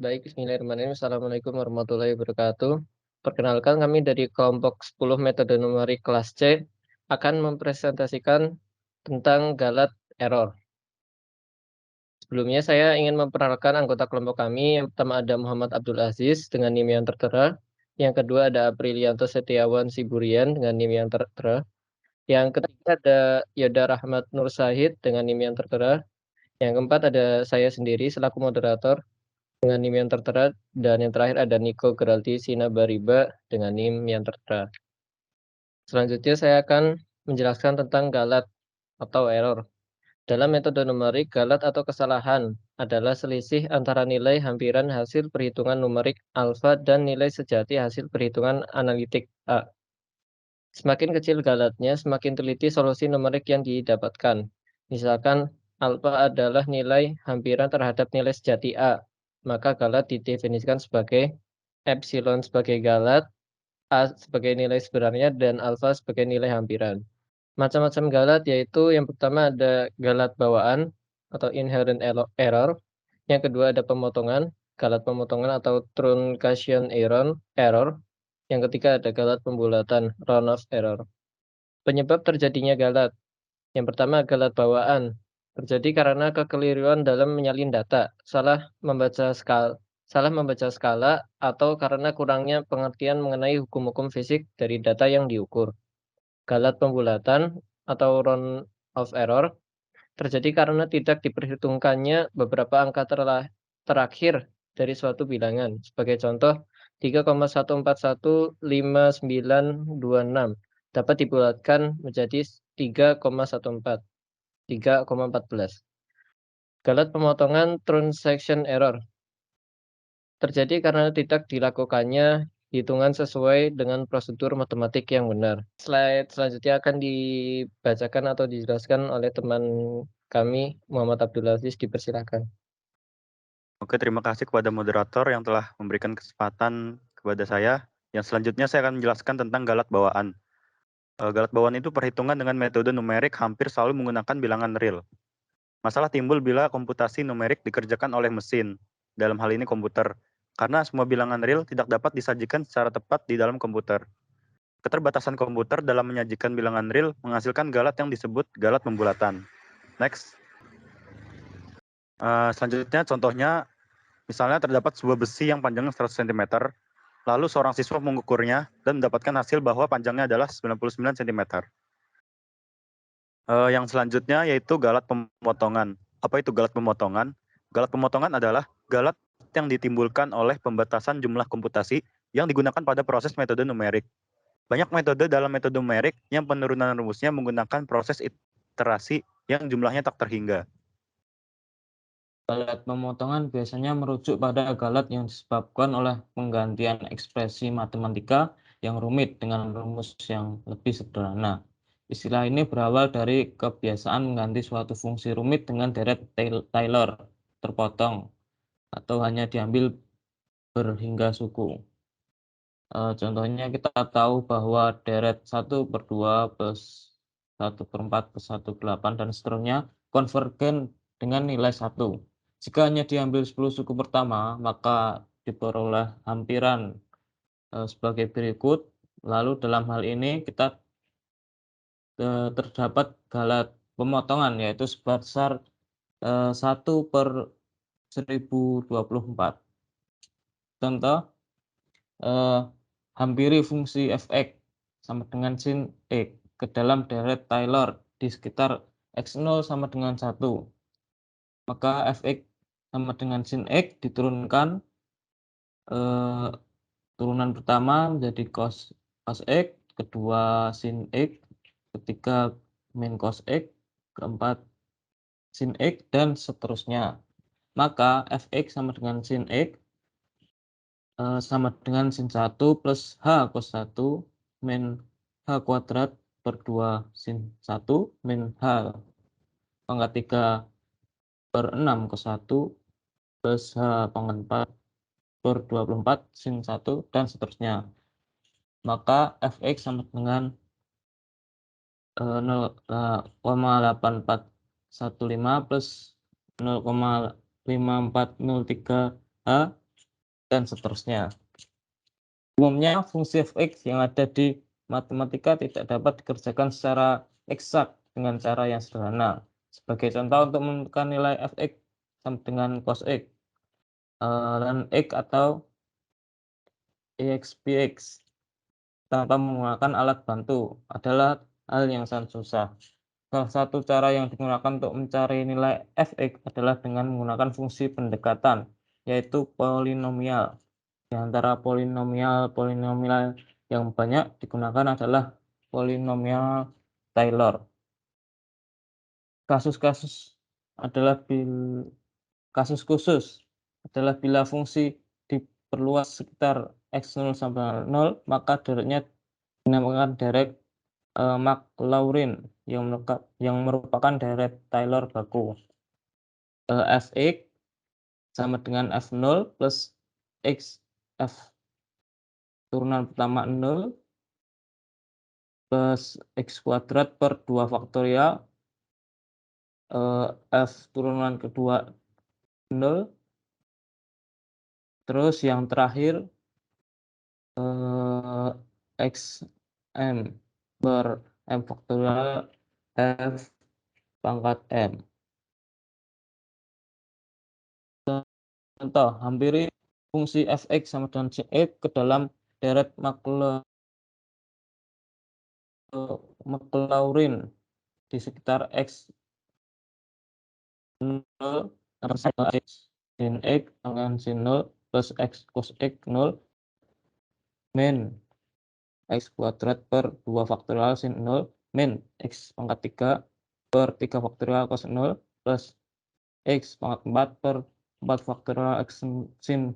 Baik, bismillahirrahmanirrahim. Assalamualaikum warahmatullahi wabarakatuh. Perkenalkan kami dari kelompok 10 metode numerik kelas C akan mempresentasikan tentang galat error. Sebelumnya saya ingin memperkenalkan anggota kelompok kami. Yang pertama ada Muhammad Abdul Aziz dengan NIM yang tertera. Yang kedua ada Aprilianto Setiawan Siburian dengan NIM yang tertera. Yang ketiga ada Yoda Rahmat Nur Sahid dengan NIM yang tertera. Yang keempat ada saya sendiri selaku moderator dengan NIM yang tertera, dan yang terakhir ada Niko Geraldi Sinabariba dengan NIM yang tertera. Selanjutnya saya akan menjelaskan tentang galat atau error. Dalam metode numerik, galat atau kesalahan adalah selisih antara nilai hampiran hasil perhitungan numerik alfa dan nilai sejati hasil perhitungan analitik A. Semakin kecil galatnya, semakin teliti solusi numerik yang didapatkan. Misalkan alfa adalah nilai hampiran terhadap nilai sejati A, maka galat didefinisikan sebagai epsilon sebagai galat, A sebagai nilai sebenarnya, dan alfa sebagai nilai hampiran. Macam-macam galat yaitu yang pertama ada galat bawaan atau inherent error, yang kedua ada pemotongan, galat pemotongan atau truncation error, yang ketiga ada galat pembulatan, runoff error. Penyebab terjadinya galat. Yang pertama galat bawaan. Terjadi karena kekeliruan dalam menyalin data, salah membaca skala, atau karena kurangnya pengertian mengenai hukum-hukum fisik dari data yang diukur. Galat pembulatan atau runoff error terjadi karena tidak diperhitungkannya beberapa angka terakhir dari suatu bilangan. Sebagai contoh, 3,1415926 dapat dibulatkan menjadi 3,14, 3,14. Galat pemotongan transaction error terjadi karena tidak dilakukannya hitungan sesuai dengan prosedur matematik yang benar. Slide selanjutnya akan dibacakan atau dijelaskan oleh teman kami, Muhammad Abdul Aziz, dipersilakan. Oke, terima kasih kepada moderator yang telah memberikan kesempatan kepada saya. Yang selanjutnya saya akan menjelaskan tentang galat bawaan. Galat bawaan itu perhitungan dengan metode numerik hampir selalu menggunakan bilangan real. Masalah timbul bila komputasi numerik dikerjakan oleh mesin, dalam hal ini komputer, karena semua bilangan real tidak dapat disajikan secara tepat di dalam komputer. Keterbatasan komputer dalam menyajikan bilangan real menghasilkan galat yang disebut galat pembulatan. Next. Selanjutnya contohnya, misalnya terdapat sebuah besi yang panjangnya 100 cm, lalu seorang siswa mengukurnya dan mendapatkan hasil bahwa panjangnya adalah 99 cm. Yang selanjutnya yaitu galat pemotongan. Apa itu galat pemotongan? Galat pemotongan adalah galat yang ditimbulkan oleh pembatasan jumlah komputasi yang digunakan pada proses metode numerik. Banyak metode dalam metode numerik yang penurunan rumusnya menggunakan proses iterasi yang jumlahnya tak terhingga. Galat pemotongan biasanya merujuk pada galat yang disebabkan oleh penggantian ekspresi matematika yang rumit dengan rumus yang lebih sederhana. Istilah ini berawal dari kebiasaan mengganti suatu fungsi rumit dengan deret Taylor terpotong atau hanya diambil berhingga suku. Contohnya kita tahu bahwa deret 1/2 plus 1/4 plus 1/8 dan seterusnya konvergen dengan nilai 1. Jika hanya diambil 10 suku pertama, maka diperoleh hampiran sebagai berikut. Lalu dalam hal ini kita terdapat galat pemotongan yaitu sebesar 1/1024. Contoh, hampiri fungsi fx sama dengan sin x ke dalam deret Taylor di sekitar x0 sama dengan 1. Maka fx sama dengan sin x diturunkan, turunan pertama menjadi cos x, kedua sin x, ketiga min cos x, keempat sin x, dan seterusnya. Maka fx sama dengan sin x sama dengan sin 1 plus h cos 1 min h kuadrat per 2 sin 1 min h pangkat 3/6 cos 1 plus h pangkat 4 per 24 sin 1 dan seterusnya. Maka fx sama dengan 0,8415 plus 0,5403 h dan seterusnya. Umumnya fungsi f(x) yang ada di matematika tidak dapat dikerjakan secara eksak dengan cara yang sederhana. Sebagai contoh, untuk menentukan nilai f(x) sama dengan cos x, ln x atau exp(x) tanpa menggunakan alat bantu adalah hal yang sangat susah. Salah satu cara yang digunakan untuk mencari nilai f(x) adalah dengan menggunakan fungsi pendekatan, yaitu polinomial. Di antara polinomial yang banyak digunakan adalah polinomial Taylor. Kasus khusus adalah bila fungsi diperluas sekitar x0 sampai 0, maka dereknya dinamakan derek Maclaurin yang merupakan derek Taylor baku. f(x) sama dengan f0 plus x f turunan pertama 0 plus x kuadrat per 2 faktorial f turunan kedua 0, terus yang terakhir xm per m faktorial f pangkat m. Contoh, hampiri fungsi f(x) sama dengan sin x ke dalam deret Maclaurin di sekitar x 0 x sin x dengan sin 0 plus x cos x 0 min x kuadrat per 2 faktorial sin 0 min x pangkat 3 per 3 faktorial cos 0 plus x pangkat 4 per 4 faktorial x sin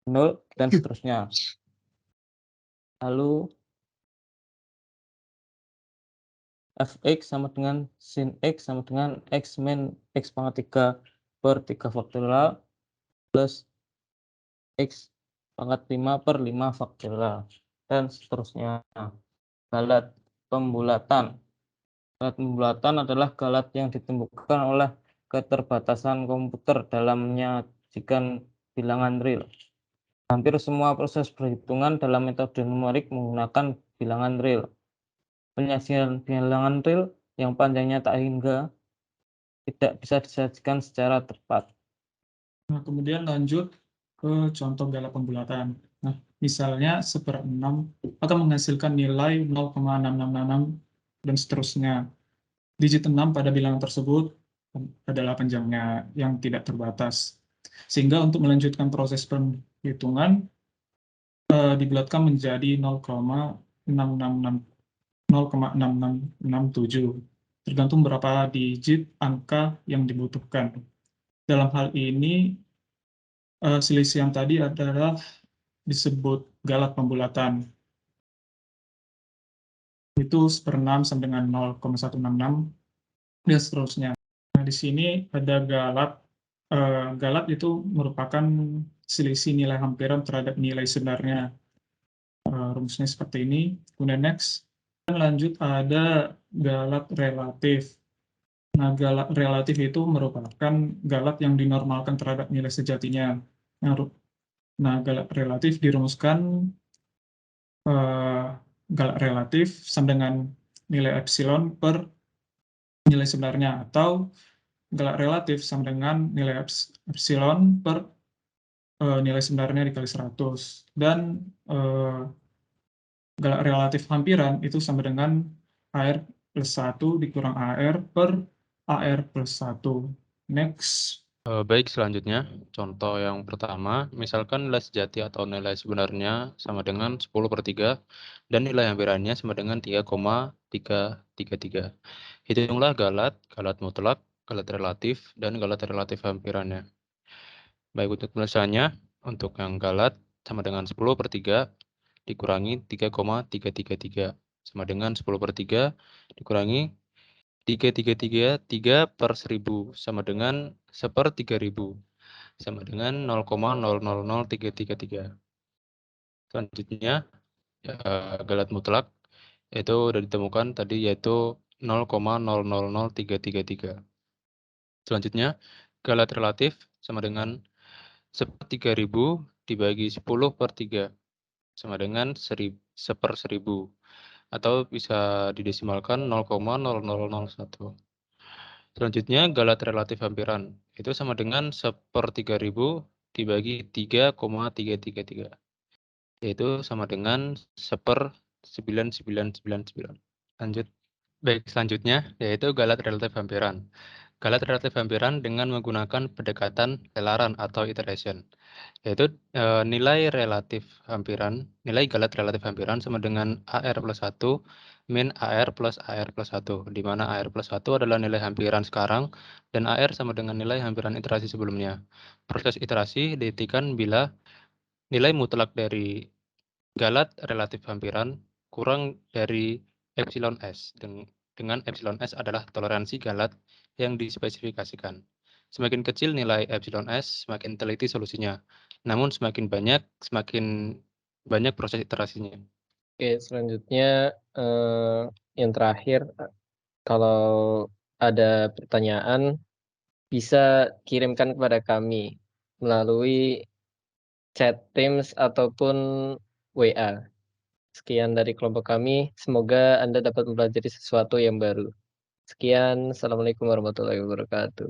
0 dan seterusnya. Lalu f(x) sama dengan sin x sama dengan x min x pangkat 3 per 3 faktorial plus x pangkat 5 per 5 faktorial dan seterusnya. Galat pembulatan. Galat pembulatan adalah galat yang ditimbulkan oleh keterbatasan komputer dalam menyajikan bilangan real. Hampir semua proses perhitungan dalam metode numerik menggunakan bilangan real. Penyajian bilangan real yang panjangnya tak hingga tidak bisa disajikan secara tepat. Nah, kemudian lanjut ke contoh galat pembulatan. Nah, misalnya 1/6 akan menghasilkan nilai 0,6666 dan seterusnya. Digit 6 pada bilangan tersebut adalah panjangnya yang tidak terbatas. Sehingga untuk melanjutkan proses perhitungan dibulatkan menjadi 0,6667, tergantung berapa digit angka yang dibutuhkan. Dalam hal ini selisih yang tadi adalah disebut galat pembulatan. Itu 1/6 sama dengan 0,166 dan seterusnya. Nah, di sini ada galat. Galat itu merupakan selisih nilai hampiran terhadap nilai sebenarnya. Rumusnya seperti ini. Kemudian next. Dan lanjut ada galat relatif. Nah, galat relatif itu merupakan galat yang dinormalkan terhadap nilai sejatinya. Nah, galat relatif dirumuskan galat relatif sama dengan nilai epsilon per nilai sebenarnya, atau galat relatif sama dengan nilai epsilon per nilai sebenarnya dikali 100. Dan galat relatif hampiran itu sama dengan AR plus 1 dikurang AR per AR plus 1. Next. Baik, selanjutnya contoh yang pertama, misalkan nilai sejati atau nilai sebenarnya sama dengan 10/3 dan nilai hampirannya sama dengan 3,333. Hitunglah galat mutlak, galat relatif, dan galat relatif hampirannya. Baik, untuk penulisannya, untuk yang galat sama dengan 10/3 dikurangi 3,333 sama dengan 10/3 dikurangi 3 per 1000 sama dengan 1/3000 sama dengan 0,000333. Selanjutnya galat mutlak itu sudah ditemukan tadi, yaitu 0,000333. Selanjutnya galat relatif sama dengan 1/3000 dibagi 10/3 sama dengan 1/1000 atau bisa didesimalkan 0,0001. Selanjutnya galat relatif hampiran, itu sama dengan 1/3000 dibagi 3,333, yaitu sama dengan 1/9999. Lanjut. Baik, selanjutnya yaitu galat relatif hampiran. Galat relatif hampiran dengan menggunakan pendekatan lelaran atau iteration, yaitu nilai galat relatif hampiran sama dengan AR plus 1 min AR plus 1, di mana AR plus 1 adalah nilai hampiran sekarang dan AR sama dengan nilai hampiran iterasi sebelumnya. Proses iterasi dihentikan bila nilai mutlak dari galat relatif hampiran kurang dari epsilon S, dengan epsilon S adalah toleransi galat yang dispesifikasikan. Semakin kecil nilai epsilon S, semakin teliti solusinya. Namun semakin banyak proses iterasinya. Oke, selanjutnya yang terakhir, kalau ada pertanyaan bisa kirimkan kepada kami melalui chat Teams ataupun WA. Sekian dari kelompok kami, semoga Anda dapat mempelajari sesuatu yang baru. Sekian, assalamualaikum warahmatullahi wabarakatuh.